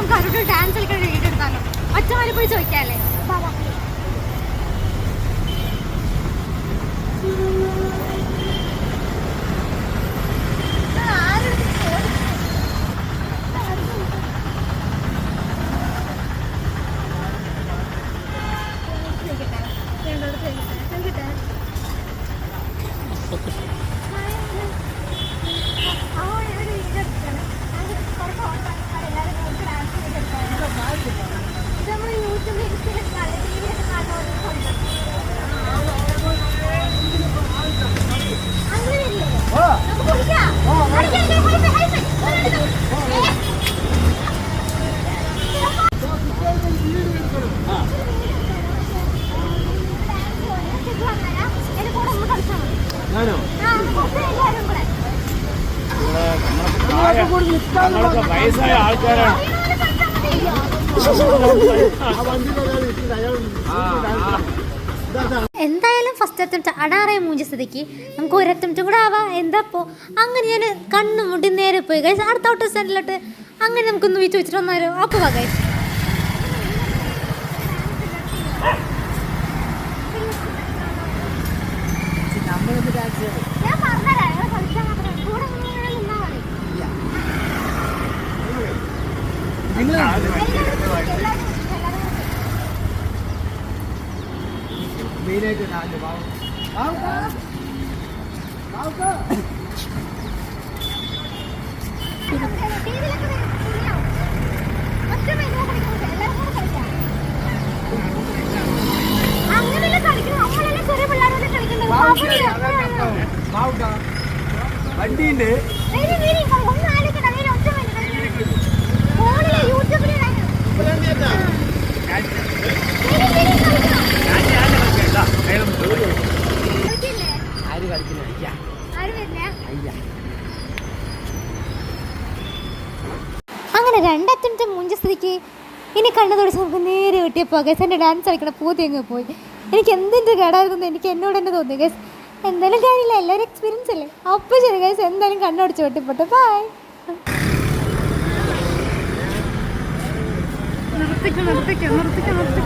നമുക്ക് അവരോട് ഡാൻസ് കളിക്കാൻ വീഡിയോ എടുത്താലോ? ഒറ്റമാരെ പോയി ചോദിക്കാല്ലേ? വയസ്സായ ആൾക്കാരാണ്. എന്തായാലും ഫസ്റ്റ് അറ്റംപ്റ്റ് അടാറായ മൂഞ്ച സ്ഥിതിക്ക് നമുക്ക് ഒരു അറ്റംപ്റ്റും കൂടെ ആവാം. എന്താപ്പോ അങ്ങനെ ഞാൻ കണ്ണു മുട്ടി നേരെ പോയി ഗൈസ് അടുത്ത ഔട്ട് സ്റ്റാൻഡിലോട്ട്. അങ്ങനെ നമുക്കൊന്ന് വീഴ്ച വെച്ചിട്ട് വന്നാലോ? അപ്പോൾ വാ ഗൈസ്. വണ്ടിയുണ്ട്. അങ്ങനെ രണ്ടറ്റംപ്റ്റ് മുഞ്ച സ്ഥിതിക്ക് ഇനി കണ്ണു തുടച്ച് നമുക്ക് നേരെ കിട്ടിയപ്പോൾ ഗൈസ് എൻ്റെ ഡാൻസ് കളിക്കണ പൂത്തി അങ്ങ് പോയി. എനിക്ക് എന്തിൻ്റെ കേടായിരുന്നു എനിക്ക് എന്നോട് തന്നെ തോന്നി ഗൈസ്. എന്തായാലും കാര്യമില്ല, എല്ലാവരും എക്സ്പീരിയൻസ് അല്ലേ. അപ്പോൾ ശരി ഗൈസ്, എന്തായാലും കണ്ണുടച്ച് വെട്ടിപ്പോട്ടെ. ബൈ. നിർത്തിക്കും